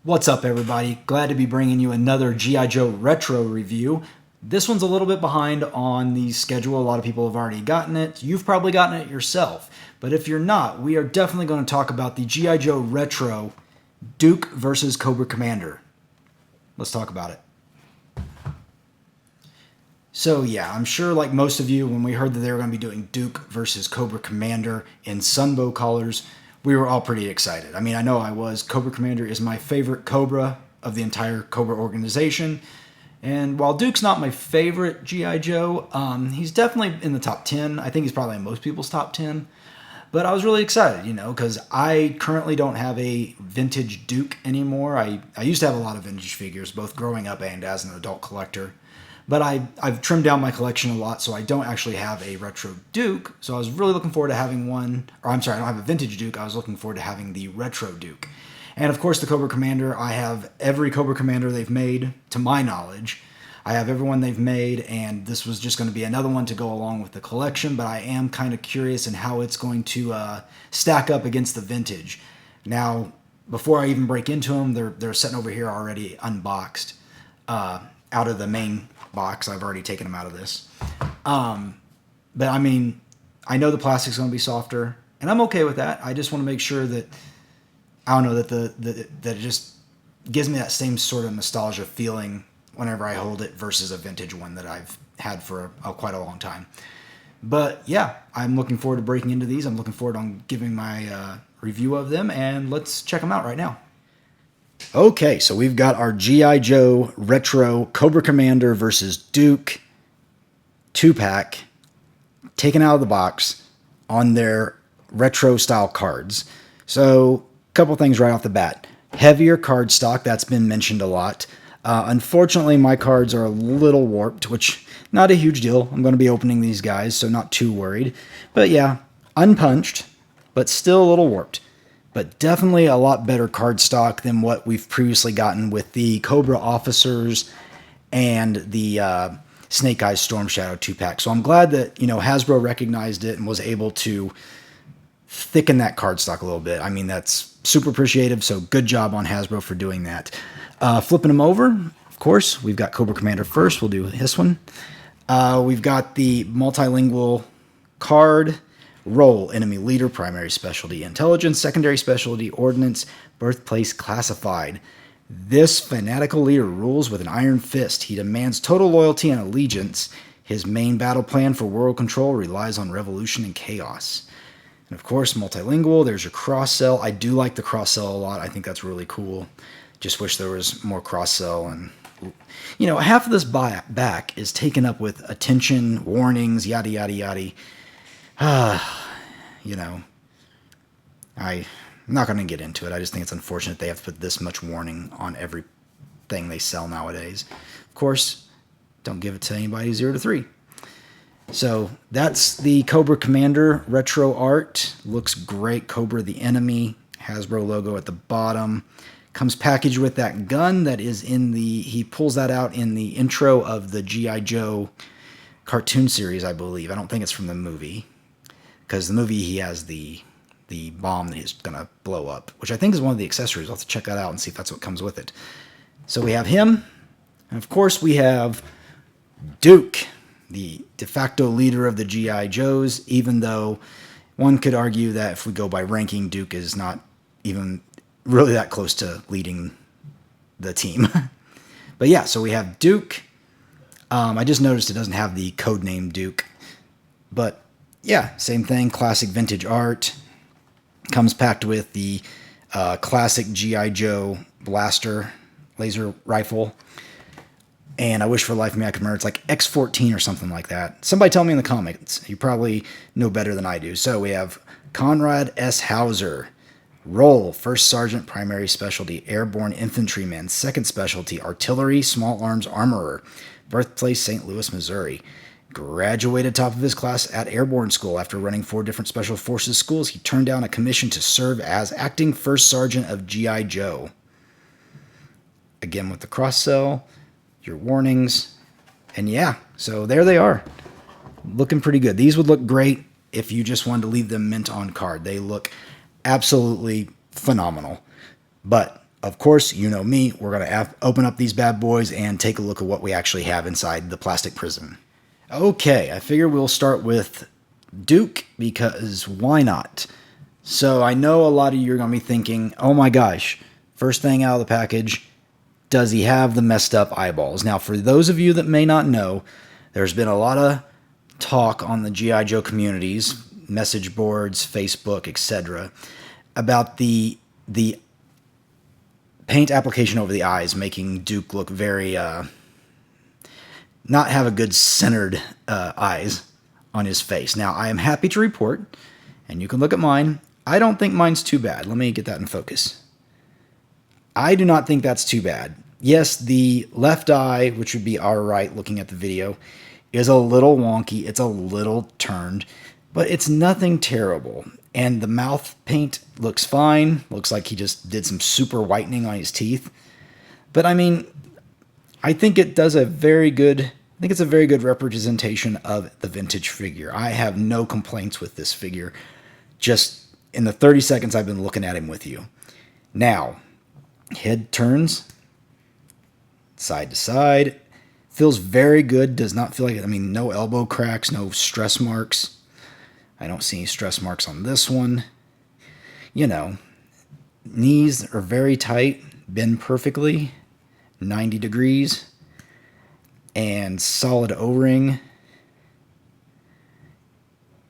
What's up, everybody? Glad to be bringing you another G.I. Joe retro review. This one's a little bit behind on the schedule. A lot of people have already gotten it. You've probably gotten it yourself. But if you're not, we are definitely going to talk about the G.I. Joe retro Duke versus Cobra Commander. Let's talk about it. So yeah, I'm sure like most of you, when we heard that they were going to be doing Duke versus Cobra Commander in Sunbow colors, we were all pretty excited. I mean, I know I was. Cobra Commander is my favorite Cobra of the entire Cobra organization. And while Duke's not my favorite G.I. Joe, he's definitely in the top 10. I think he's probably in most people's top 10. But I was really excited, because I currently don't have a vintage Duke anymore. I used to have a lot of vintage figures, both growing up and as an adult collector. But I've trimmed down my collection a lot, so I don't actually have a retro Duke. So I was really looking forward to having one. Or I'm sorry, I don't have a vintage Duke. I was looking forward to having the retro Duke. And of course, the Cobra Commander. I have every Cobra Commander they've made, to my knowledge. I have everyone they've made, and this was just going to be another one to go along with the collection. But I am kind of curious in how it's going to stack up against the vintage. Now, before I even break into them, they're sitting over here already unboxed out of the main box. I've already taken them out of this. But I mean, I know the plastic's going to be softer, and I'm okay with that. I just want to make sure that, I don't know, that it just gives me that same sort of nostalgia feeling whenever I hold it versus a vintage one that I've had for quite a long time. But yeah, I'm looking forward to breaking into these. I'm looking forward on giving my review of them, and let's check them out right now. Okay, so we've got our G.I. Joe Retro Cobra Commander versus Duke 2-pack taken out of the box on their retro style cards. So, a couple things right off the bat. Heavier card stock, that's been mentioned a lot. Unfortunately, my cards are a little warped, which not a huge deal. I'm going to be opening these guys, so not too worried. But yeah, unpunched, but still a little warped. But definitely a lot better card stock than what we've previously gotten with the Cobra Officers and the Snake Eyes Storm Shadow 2-pack. So I'm glad that, Hasbro recognized it and was able to thicken that card stock a little bit. I mean, that's super appreciative, so good job on Hasbro for doing that. Flipping them over, of course, we've got Cobra Commander first. We'll do this one. We've got the multilingual card. Role, enemy leader, primary specialty, intelligence, secondary specialty, ordnance, birthplace classified. This fanatical leader rules with an iron fist. He demands total loyalty and allegiance. His main battle plan for world control relies on revolution and chaos. And of course, multilingual, there's your cross-sell. I do like the cross-sell a lot. I think that's really cool. Just wish there was more cross-sell. And, half of this back is taken up with attention, warnings, yada, yada, yada. I'm not going to get into it. I just think it's unfortunate they have to put this much warning on everything they sell nowadays. Of course, don't give it to anybody 0 to 3. So that's the Cobra Commander retro art. Looks great. Cobra the enemy. Hasbro logo at the bottom. Comes packaged with that gun that is he pulls that out in the intro of the G.I. Joe cartoon series, I believe. I don't think it's from the movie. Because the movie, he has the bomb that he's going to blow up, which I think is one of the accessories. I'll have to check that out and see if that's what comes with it. So we have him. And of course, we have Duke, the de facto leader of the G.I. Joes, even though one could argue that if we go by ranking, Duke is not even really that close to leading the team. But yeah, so we have Duke. I just noticed it doesn't have the code name Duke. But yeah, same thing, classic vintage art. Comes packed with the classic G.I. Joe blaster laser rifle. And I wish for the life of me I could remember. It's like X14 or something like that. Somebody tell me in the comments. You probably know better than I do. So we have Conrad S. Hauser. Role, First Sergeant, primary specialty, airborne infantryman. Second specialty, artillery, small arms armorer. Birthplace, St. Louis, Missouri. Graduated top of his class at Airborne School. After running 4 different Special Forces schools, he turned down a commission to serve as acting First Sergeant of G.I. Joe. Again with the cross-sell, your warnings, and yeah, so there they are. Looking pretty good. These would look great if you just wanted to leave them mint on card. They look absolutely phenomenal. But of course, you know me, we're going to open up these bad boys and take a look at what we actually have inside the plastic prison. Okay, I figure we'll start with Duke, because why not? So I know a lot of you are going to be thinking, oh my gosh, first thing out of the package, does he have the messed up eyeballs? Now, for those of you that may not know, there's been a lot of talk on the G.I. Joe communities, message boards, Facebook, etc., about the paint application over the eyes making Duke look very, not have a good centered eyes on his face. Now, I am happy to report, and you can look at mine, I don't think mine's too bad. Let me get that in focus. I do not think that's too bad. Yes, the left eye, which would be our right looking at the video, is a little wonky. It's a little turned, but it's nothing terrible. And the mouth paint looks fine. Looks like he just did some super whitening on his teeth. But I mean, I think it does a very good, I think it's a very good representation of the vintage figure. I have no complaints with this figure, just in the 30 seconds I've been looking at him with you. Now, head turns side to side. Feels very good. Does not feel like, I mean, no elbow cracks, no stress marks. I don't see any stress marks on this one. You know, knees are very tight, bend perfectly, 90 degrees, and solid O-ring.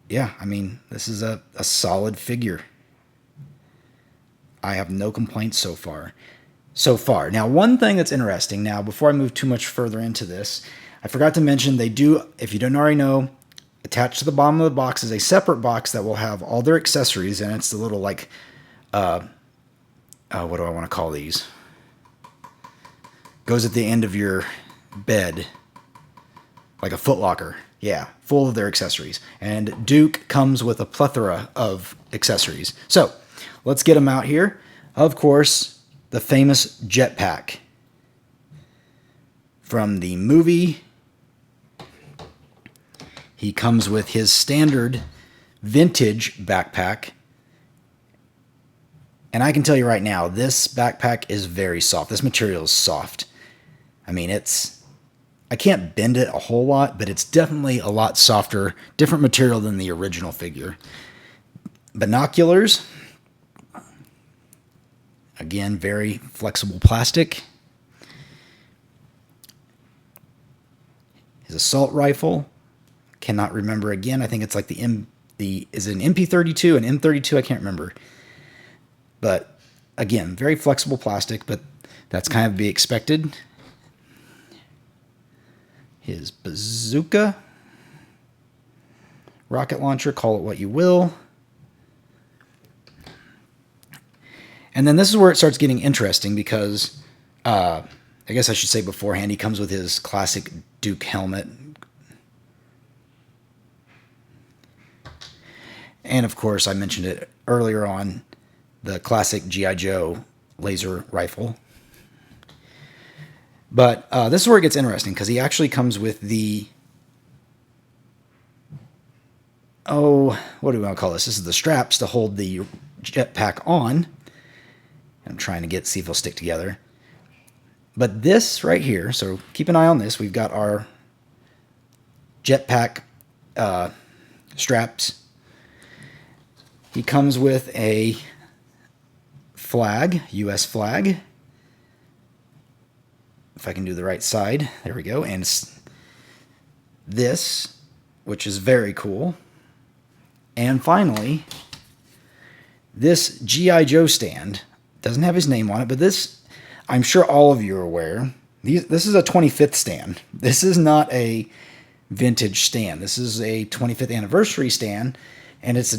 Yeah, I mean, this is a solid figure. I have no complaints so far. Now, one thing that's interesting, now, before I move too much further into this, I forgot to mention they do, if you don't already know, attached to the bottom of the box is a separate box that will have all their accessories, and it's the little, like, what do I want to call these? Goes at the end of your bed, like a footlocker. Yeah, full of their accessories. And Duke comes with a plethora of accessories. So, let's get him out here. Of course, the famous jetpack from the movie. He comes with his standard vintage backpack. And I can tell you right now, this backpack is very soft. This material is soft. I mean, I can't bend it a whole lot, but it's definitely a lot softer, different material than the original figure. Binoculars. Again, very flexible plastic. His assault rifle. Cannot remember again. I think it's like is it an MP32, an M32? I can't remember. But again, very flexible plastic, but that's kind of to be expected. His bazooka, rocket launcher, call it what you will. And then this is where it starts getting interesting because, I guess I should say beforehand, he comes with his classic Duke helmet. And of course, I mentioned it earlier on, the classic G.I. Joe laser rifle. But this is where it gets interesting, because he actually comes with the, what do we want to call this? This is the straps to hold the jetpack on. I'm trying to see if it'll stick together. But this right here, so keep an eye on this. We've got our jetpack straps. He comes with a flag, U.S. flag. If I can do the right side. There we go. And this, which is very cool. And finally, this G.I. Joe stand. Doesn't have his name on it, but this, I'm sure all of you are aware. This is a 25th stand. This is not a vintage stand. This is a 25th anniversary stand. And it's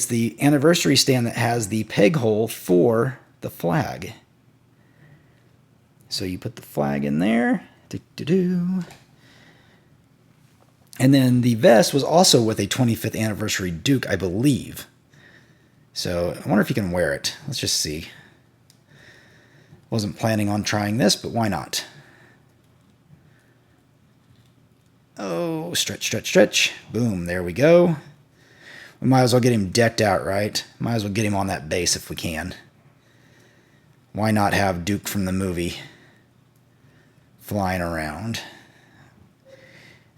the anniversary stand that has the peg hole for the flag. So you put the flag in there. And then the vest was also with a 25th anniversary Duke, I believe. So I wonder if you can wear it. Let's just see. Wasn't planning on trying this, but why not? Oh, stretch, stretch, stretch. Boom, there we go. We might as well get him decked out, right? Might as well get him on that base if we can. Why not have Duke from the movie flying around?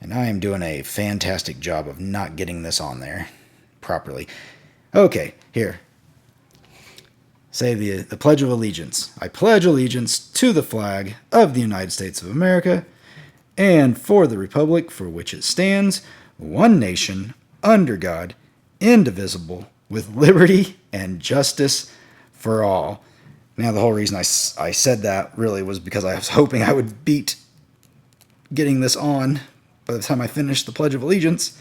And I am doing a fantastic job of not getting this on there properly. Okay, here. Say the Pledge of Allegiance. I pledge allegiance to the flag of the United States of America and for the republic for which it stands, one nation, under God, indivisible, with liberty and justice for all. Now, the whole reason I said that really was because I was hoping I would beat getting this on by the time I finished the Pledge of Allegiance,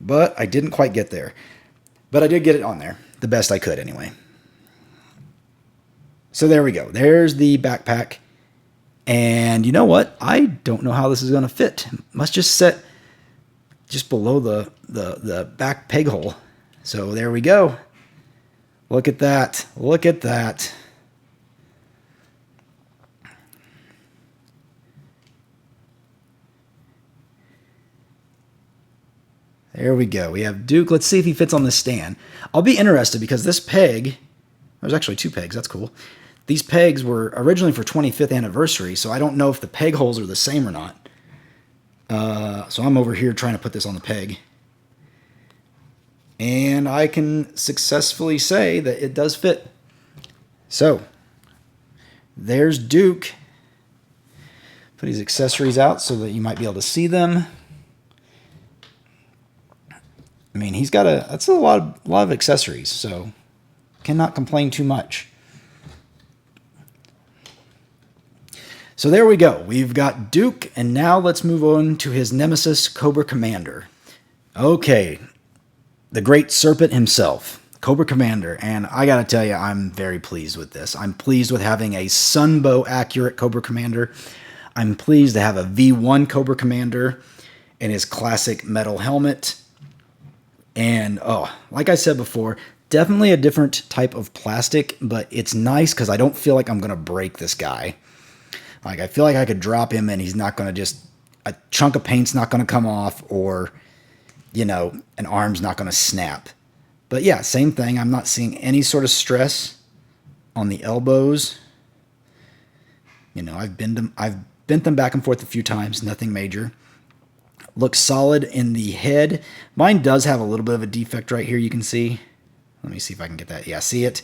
but I didn't quite get there. But I did get it on there, the best I could anyway. So there we go. There's the backpack. And you know what? I don't know how this is going to fit. It must just set just below the back peg hole. So there we go. Look at that. Look at that. There we go. We have Duke. Let's see if he fits on this stand. I'll be interested because this peg, there's actually 2 pegs. That's cool. These pegs were originally for 25th anniversary, so I don't know if the peg holes are the same or not. So I'm over here trying to put this on the peg. And I can successfully say that it does fit. So, there's Duke. Put his accessories out so that you might be able to see them. I mean, he's got that's a lot of accessories, so cannot complain too much. So there we go. We've got Duke, and now let's move on to his nemesis, Cobra Commander. Okay, the great serpent himself, Cobra Commander, and I gotta tell you, I'm very pleased with this. I'm pleased with having a Sunbow accurate Cobra Commander. I'm pleased to have a V1 Cobra Commander in his classic metal helmet. And, like I said before, definitely a different type of plastic, but it's nice because I don't feel like I'm going to break this guy. Like, I feel like I could drop him and he's not going to a chunk of paint's not going to come off, or, an arm's not going to snap. But yeah, same thing. I'm not seeing any sort of stress on the elbows. I've bent them back and forth a few times, nothing major. Looks solid in the head. Mine does have a little bit of a defect right here, you can see. Let me see if I can get that. Yeah, see it?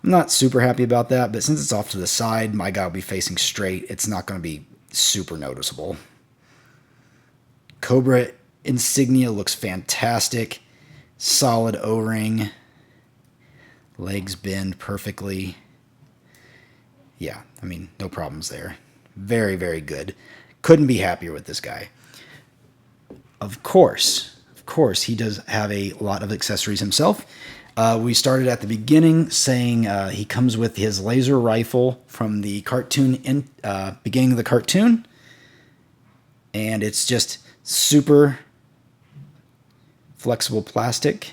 I'm not super happy about that, but since it's off to the side, my guy will be facing straight. It's not going to be super noticeable. Cobra insignia looks fantastic. Solid O-ring. Legs bend perfectly. Yeah, I mean, no problems there. Very, very good. Couldn't be happier with this guy. Of course, he does have a lot of accessories himself. We started at the beginning saying he comes with his laser rifle from the cartoon, beginning of the cartoon. And it's just super flexible plastic.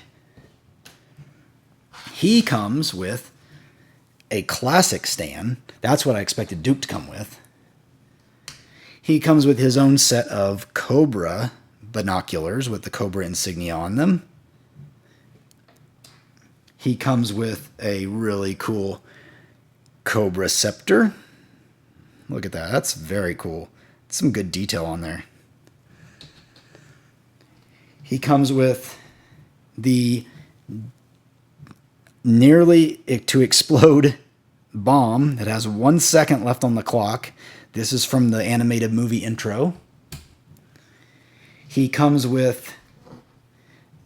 He comes with a classic stand. That's what I expected Duke to come with. He comes with his own set of Cobra binoculars with the Cobra insignia on them. He comes with a really cool Cobra scepter. Look at that. That's very cool. Some good detail on there. He comes with the nearly to explode bomb that has 1 second left on the clock. This is from the animated movie intro. He comes with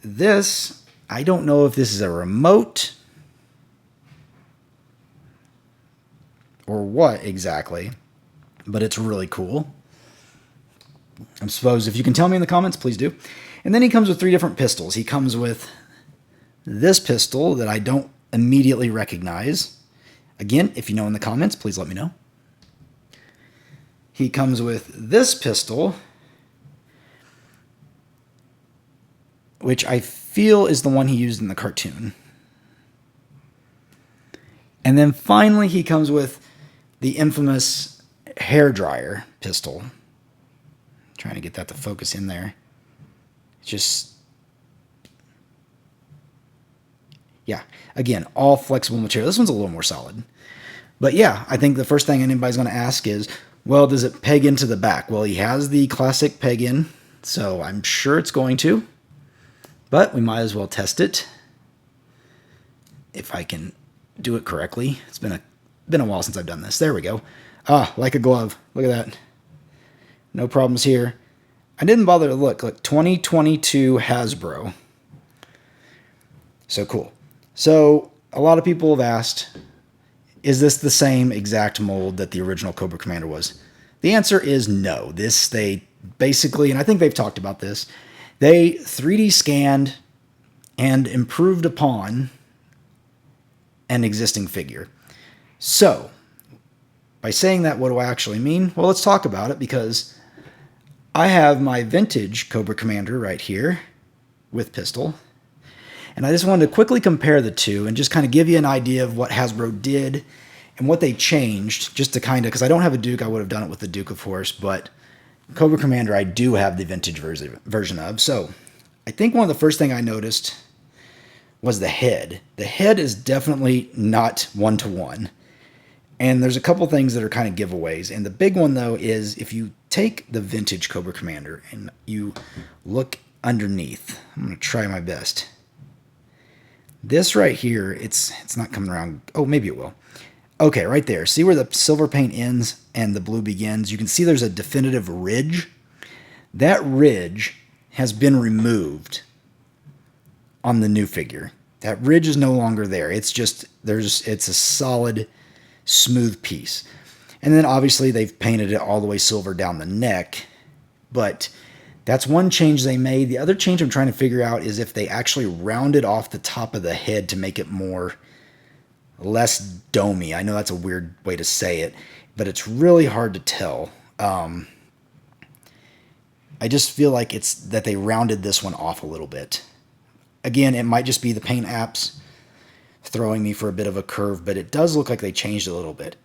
this. I don't know if this is a remote or what exactly, but it's really cool. I suppose if you can tell me in the comments, please do. And then he comes with 3 different pistols. He comes with this pistol that I don't immediately recognize. Again, if you know in the comments, please let me know. He comes with this pistol, which I feel is the one he used in the cartoon. And then finally he comes with the infamous hairdryer pistol. Trying to get that to focus in there. Just, yeah, again, all flexible material. This one's a little more solid. But yeah, I think the first thing anybody's going to ask is, well, does it peg into the back? Well, he has the classic peg in, so I'm sure it's going to. But we might as well test it. If I can do it correctly. It's been a while since I've done this. There we go. Ah, like a glove. Look at that. No problems here. I didn't bother to look. Look, 2022 Hasbro. So cool. So a lot of people have asked, is this the same exact mold that the original Cobra Commander was? The answer is no. They basically, and I think they've talked about this, they 3D scanned and improved upon an existing figure. So, by saying that, what do I actually mean? Well, let's talk about it, because I have my vintage Cobra Commander right here with pistol. And I just wanted to quickly compare the two and just kind of give you an idea of what Hasbro did and what they changed, just to kind of, because I don't have a Duke, I would have done it with the Duke, of course, but Cobra Commander I do have the vintage version of. So I think one of the first thing I noticed was the head. The head is definitely not one-to-one. And there's a couple things that are kind of giveaways. And the big one, though, is if you take the vintage Cobra Commander and you look underneath, I'm going to try my best. This right here, it's not coming around. Oh, maybe it will. Okay, right there. See where the silver paint ends and the blue begins? You can see there's a definitive ridge. That ridge has been removed on the new figure. That ridge is no longer there. It's just, it's a solid, smooth piece. And then obviously they've painted it all the way silver down the neck, but that's one change they made. The other change I'm trying to figure out is if they actually rounded off the top of the head to make it less domey. I know that's a weird way to say it, but it's really hard to tell. I just feel like it's that they rounded this one off a little bit. Again, it might just be the paint apps throwing me for a bit of a curve, but it does look like they changed a little bit.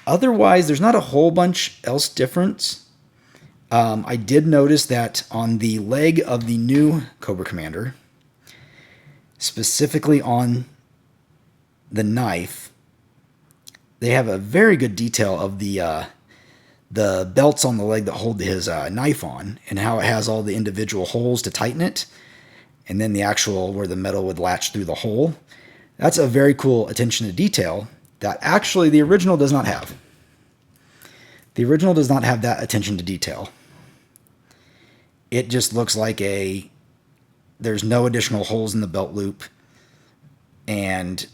Otherwise, there's not a whole bunch else difference. I did notice that on the leg of the new Cobra Commander, specifically on the knife, they have a very good detail of the belts on the leg that hold his knife on, and how it has all the individual holes to tighten it, and then the actual where the metal would latch through the hole. That's a very cool attention to detail that actually the original does not have. The original does not have that attention to detail. It just looks like there's no additional holes in the belt loop, and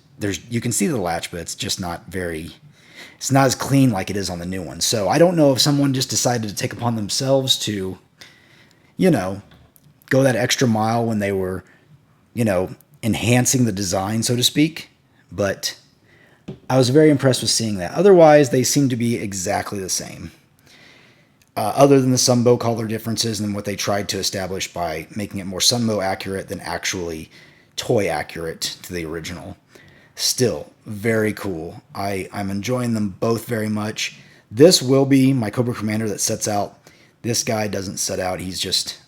you can see the latch, but it's just not it's not as clean like it is on the new one. So I don't know if someone just decided to take upon themselves to, go that extra mile when they were, enhancing the design, so to speak. But I was very impressed with seeing that. Otherwise, they seem to be exactly the same. Other than the Sunbow color differences and what they tried to establish by making it more Sunbow accurate than actually toy accurate to the original. Still, very cool. I'm enjoying them both very much. This will be my Cobra Commander that sets out. This guy doesn't set out.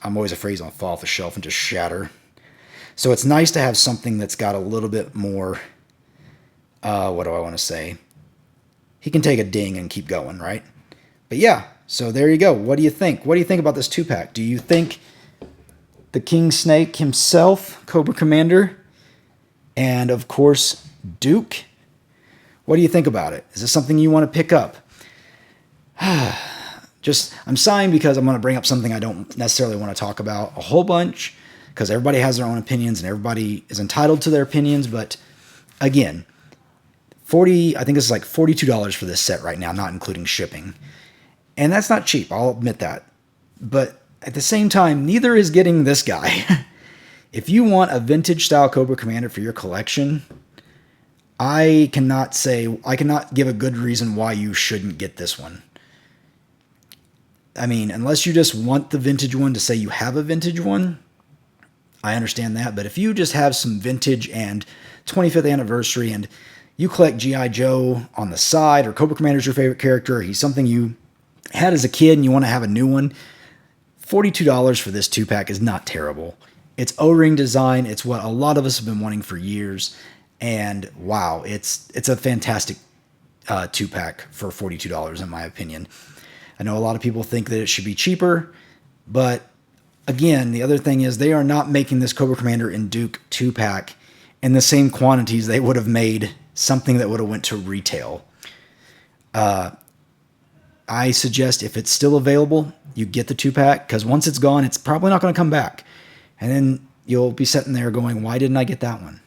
I'm always afraid he's going to fall off the shelf and just shatter. So it's nice to have something that's got a little bit more, what do I want to say? He can take a ding and keep going, right? But yeah, so there you go. What do you think? What do you think about this 2-pack? Do you think the King Snake himself, Cobra Commander, and of course, Duke? What do you think about it? Is this something you want to pick up? I'm sighing because I'm going to bring up something I don't necessarily want to talk about a whole bunch, because everybody has their own opinions and everybody is entitled to their opinions. But again, I think this is like $42 for this set right now, not including shipping. And that's not cheap, I'll admit that. But at the same time, neither is getting this guy. If you want a vintage style Cobra Commander for your collection, I cannot give a good reason why you shouldn't get this one. I mean, unless you just want the vintage one to say you have a vintage one, I understand that. But if you just have some vintage and 25th anniversary and you collect G.I. Joe on the side, or Cobra Commander's your favorite character, or he's something you had as a kid and you want to have a new one, $42 for this 2-pack is not terrible. It's O-ring design. It's what a lot of us have been wanting for years. And wow, it's a fantastic 2-pack for $42, in my opinion. I know a lot of people think that it should be cheaper, but again, the other thing is they are not making this Cobra Commander and Duke 2-pack in the same quantities they would have made something that would have went to retail. I suggest if it's still available, you get the 2-pack, because once it's gone, it's probably not going to come back. And then you'll be sitting there going, why didn't I get that one?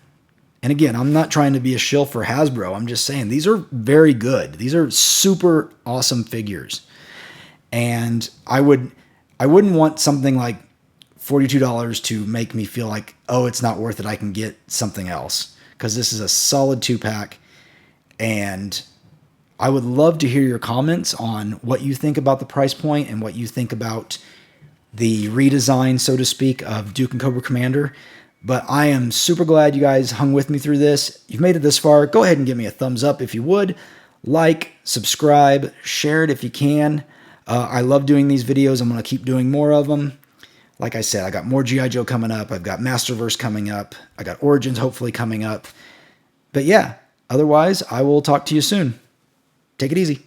And again, I'm not trying to be a shill for Hasbro. I'm just saying these are very good. These are super awesome figures. And I wouldn't want something like $42 to make me feel like, oh, it's not worth it, I can get something else. Because this is a solid 2-pack. And I would love to hear your comments on what you think about the price point and what you think about the redesign, so to speak, of Duke and Cobra Commander. But I am super glad you guys hung with me through this. You've made it this far. Go ahead and give me a thumbs up if you would. Like, subscribe, share it if you can. I love doing these videos. I'm going to keep doing more of them. Like I said, I got more G.I. Joe coming up. I've got Masterverse coming up. I got Origins hopefully coming up. But yeah, otherwise, I will talk to you soon. Take it easy.